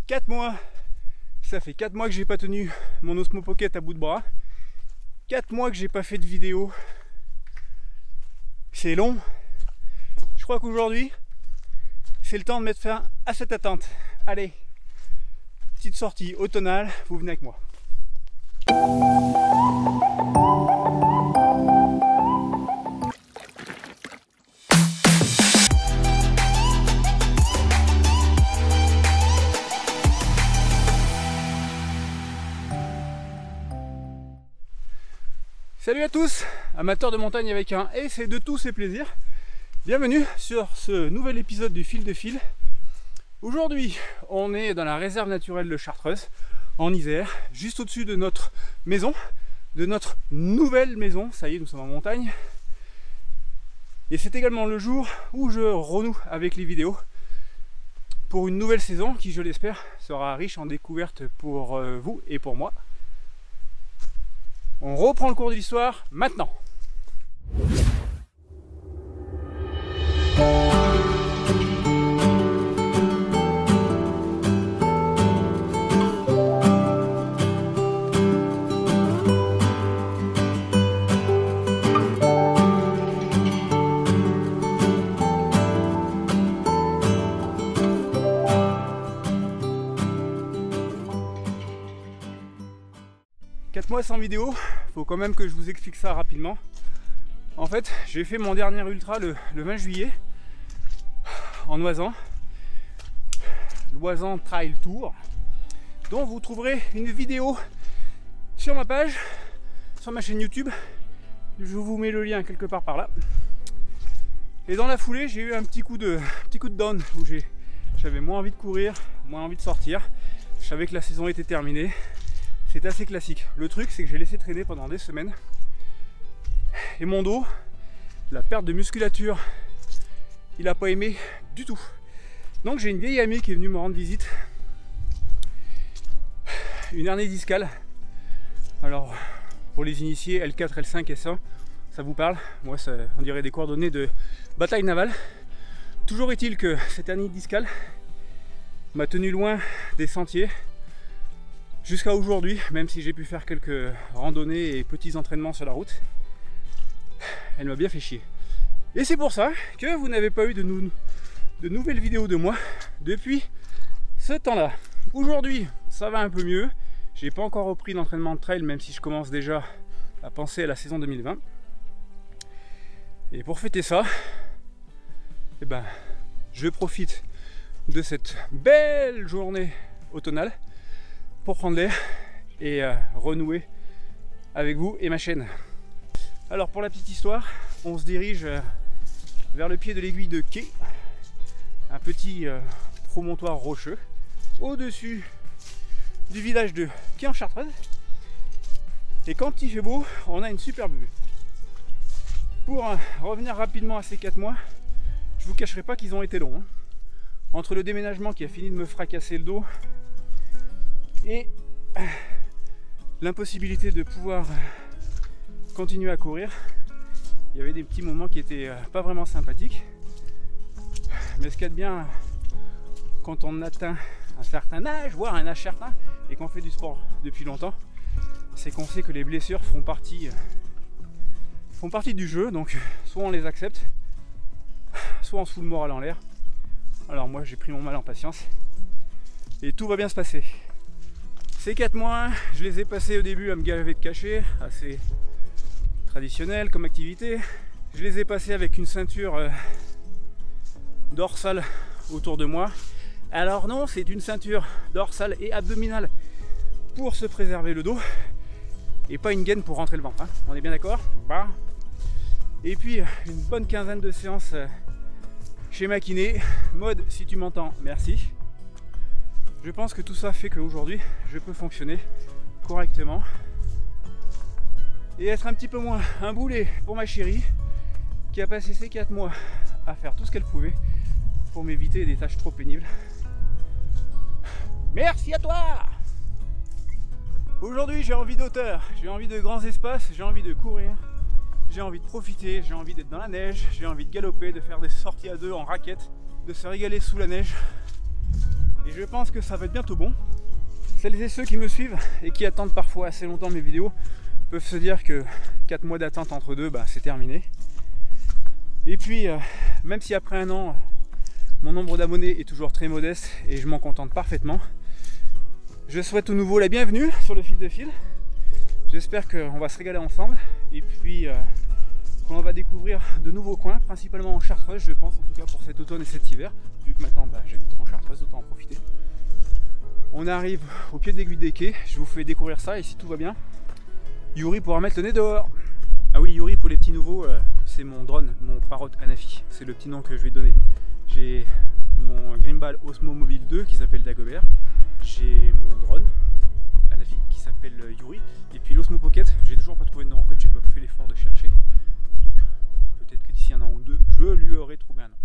4 mois. Ça fait 4 mois que j'ai pas tenu mon Osmo Pocket à bout de bras. 4 mois que j'ai pas fait de vidéo. C'est long. Je crois qu'aujourd'hui, c'est le temps de mettre fin à cette attente. Allez, petite sortie automnale, vous venez avec moi. Salut à tous, amateurs de montagne avec un S et de tous ses plaisirs. Bienvenue sur ce nouvel épisode du Fil de Fil. Aujourd'hui, on est dans la réserve naturelle de Chartreuse, en Isère, juste au-dessus de notre maison, de notre nouvelle maison. Ça y est, nous sommes en montagne. Et c'est également le jour où je renoue avec les vidéos pour une nouvelle saison qui, je l'espère, sera riche en découvertes pour vous et pour moi. On reprend le cours de l'histoire maintenant. Moi sans vidéo, faut quand même que je vous explique ça rapidement. En fait, j'ai fait mon dernier ultra le 20 juillet en Oisan, l'Oisan Trail Tour, dont vous trouverez une vidéo sur ma page, sur ma chaîne YouTube. Je vous mets le lien quelque part par là. Et dans la foulée, j'ai eu un petit coup de down où j'avais moins envie de courir, moins envie de sortir. Je savais que la saison était terminée. C'est assez classique. Le truc, c'est que j'ai laissé traîner pendant des semaines. Et mon dos, la perte de musculature, il n'a pas aimé du tout. Donc j'ai une vieille amie qui est venue me rendre visite. Une hernie discale. Alors, pour les initiés, L4, L5, S1, ça vous parle? Moi, on dirait des coordonnées de bataille navale. Toujours est-il que cette hernie discale m'a tenu loin des sentiers. Jusqu'à aujourd'hui, même si j'ai pu faire quelques randonnées et petits entraînements sur la route, elle m'a bien fait chier. Et c'est pour ça que vous n'avez pas eu de nouvelles vidéos de moi depuis ce temps-là. Aujourd'hui, ça va un peu mieux. J'ai pas encore repris l'entraînement de trail, même si je commence déjà à penser à la saison 2020. Et pour fêter ça, eh ben, je profite de cette belle journée automnale pour prendre l'air et renouer avec vous et ma chaîne. Alors pour la petite histoire, on se dirige vers le pied de l'aiguille de Quai, un petit promontoire rocheux au-dessus du village de Quai en Chartreuse. Et quand il fait beau, on a une superbe vue. Pour revenir rapidement à ces 4 mois, je vous cacherai pas qu'ils ont été longs. Entre le déménagement qui a fini de me fracasser le dos et l'impossibilité de pouvoir continuer à courir, il y avait des petits moments qui étaient pas vraiment sympathiques. Mais ce qu'il y a de bien quand on atteint un certain âge, voire un âge certain, et qu'on fait du sport depuis longtemps, c'est qu'on sait que les blessures font partie du jeu. Donc soit on les accepte, soit on se fout le moral en l'air. Alors moi j'ai pris mon mal en patience et tout va bien se passer. Ces 4 mois, je les ai passés au début à me gaver de cachets, assez traditionnel comme activité. Je les ai passés avec une ceinture dorsale autour de moi. Alors non, c'est une ceinture dorsale et abdominale pour se préserver le dos et pas une gaine pour rentrer le ventre, hein. On est bien d'accord? Bah. Et puis une bonne quinzaine de séances chez ma kiné, mode si tu m'entends, merci. Je pense que tout ça fait qu'aujourd'hui, je peux fonctionner correctement et être un petit peu moins un boulet pour ma chérie qui a passé ces 4 mois à faire tout ce qu'elle pouvait pour m'éviter des tâches trop pénibles. Merci à toi! Aujourd'hui, j'ai envie d'auteur, j'ai envie de grands espaces, j'ai envie de courir, j'ai envie de profiter, j'ai envie d'être dans la neige, j'ai envie de galoper, de faire des sorties à 2 en raquette, de se régaler sous la neige. Et je pense que ça va être bientôt bon. Celles et ceux qui me suivent et qui attendent parfois assez longtemps mes vidéos peuvent se dire que 4 mois d'attente entre deux, c'est terminé. Et puis, même si après un an, mon nombre d'abonnés est toujours très modeste et je m'en contente parfaitement, je souhaite au nouveau la bienvenue sur le fil de fil. J'espère qu'on va se régaler ensemble et puis qu'on va découvrir de nouveaux coins, principalement en Chartreuse, je pense, en tout cas pour cet automne et cet hiver, vu que maintenant j'habite en Chartreuse, autant en profiter. On arrive au pied de l'aiguille des quais, je vous fais découvrir ça et si tout va bien, Yuri pourra mettre le nez dehors. Ah oui, Yuri, pour les petits nouveaux, c'est mon drone, mon Parrot Anafi, c'est le petit nom que je vais donner. J'ai mon Grimbal Osmo Mobile 2 qui s'appelle Dagobert, j'ai mon drone Anafi qui s'appelle Yuri, et puis l'Osmo Pocket, j'ai toujours pas trouvé de nom en fait, j'ai pas fait l'effort de chercher. Donc peut-être que d'ici un an ou deux, je lui aurai trouvé un nom.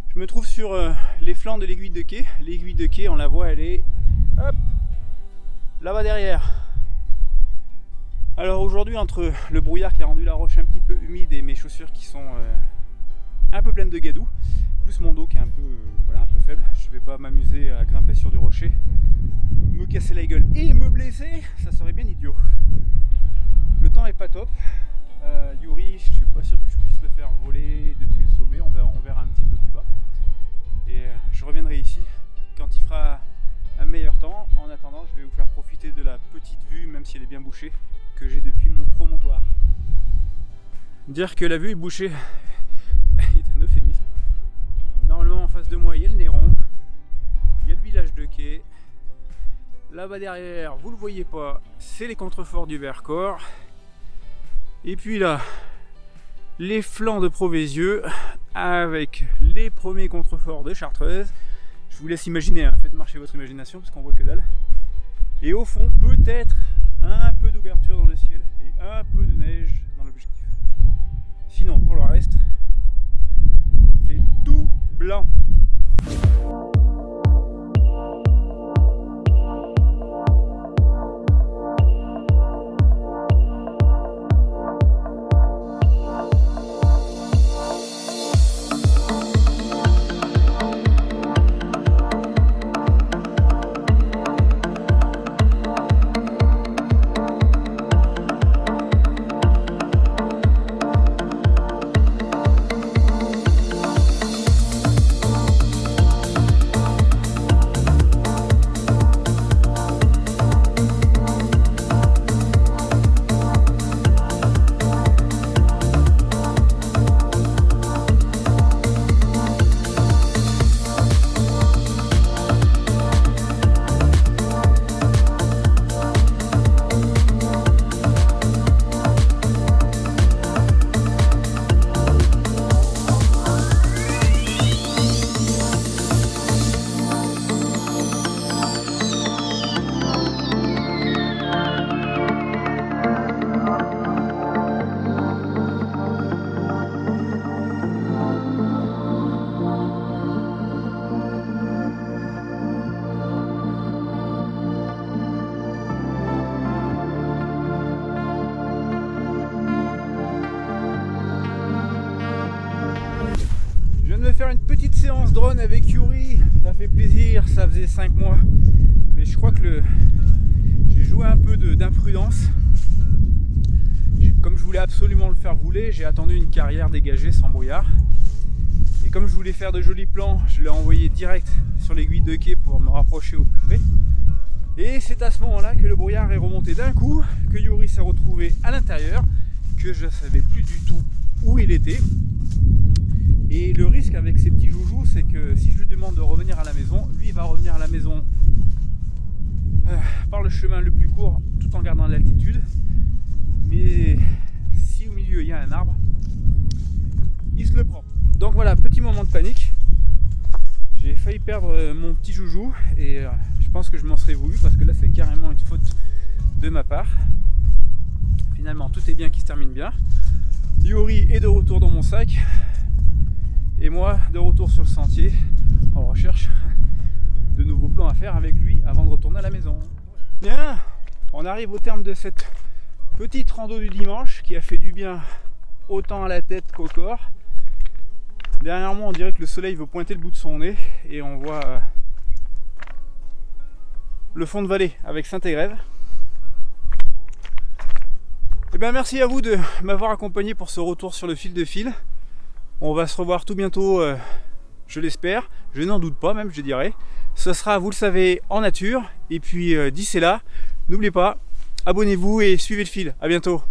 Je me trouve sur les flancs de l'aiguille de quai. L'aiguille de quai, on la voit, elle est hop, là-bas derrière. Alors aujourd'hui, entre le brouillard qui a rendu la roche un petit peu humide et mes chaussures qui sont un peu pleines de gadou, plus mon dos qui est un peu faible, je ne vais pas m'amuser à grimper sur du rocher, me casser la gueule et me blesser, ça serait bien idiot. Le temps est pas top. Yuri, je suis pas sûr que je puisse le faire voler depuis le sommet, on verra un petit peu plus bas. Et je reviendrai ici quand il fera un meilleur temps. En attendant, je vais vous faire profiter de la petite vue, même si elle est bien bouchée, que j'ai depuis mon promontoire. Dire que la vue est bouchée est un euphémisme. Normalement, en face de moi, il y a le Néron, il y a le village de quai. Là-bas derrière, vous le voyez pas, c'est les contreforts du Vercors. Et puis là, les flancs de Provézieux avec les premiers contreforts de Chartreuse. Je vous laisse imaginer, hein, faites marcher votre imagination parce qu'on voit que dalle. Et au fond, peut-être un peu d'ouverture dans le ciel et un peu de neige dans l'objectif. Sinon, pour le reste, c'est tout blanc. Faire une petite séance drone avec Yuri, ça fait plaisir, ça faisait 5 mois, mais je crois que j'ai joué un peu d'imprudence. Comme je voulais absolument le faire voler, j'ai attendu une carrière dégagée sans brouillard, et comme je voulais faire de jolis plans, je l'ai envoyé direct sur l'aiguille de quai pour me rapprocher au plus près, et c'est à ce moment là que le brouillard est remonté d'un coup, que Yuri s'est retrouvé à l'intérieur, que je ne savais plus du tout où il était. Et le risque avec ces petits joujoux, c'est que si je lui demande de revenir à la maison, lui il va revenir à la maison par le chemin le plus court tout en gardant l'altitude. Mais si au milieu il y a un arbre, il se le prend. Donc voilà, petit moment de panique. J'ai failli perdre mon petit joujou et je pense que je m'en serais voulu parce que là c'est carrément une faute de ma part. Finalement tout est bien qui se termine bien. Yori est de retour dans mon sac et moi de retour sur le sentier en recherche de nouveaux plans à faire avec lui avant de retourner à la maison. Bien, on arrive au terme de cette petite rando du dimanche qui a fait du bien autant à la tête qu'au corps. Derrière moi on dirait que le soleil veut pointer le bout de son nez et on voit le fond de vallée avec Saint-Égrève. Et bien merci à vous de m'avoir accompagné pour ce retour sur le fil de fil. On va se revoir tout bientôt, je l'espère, je n'en doute pas même je dirais. Ce sera, vous le savez, en nature. Et puis d'ici là, n'oubliez pas, abonnez-vous et suivez le fil. À bientôt.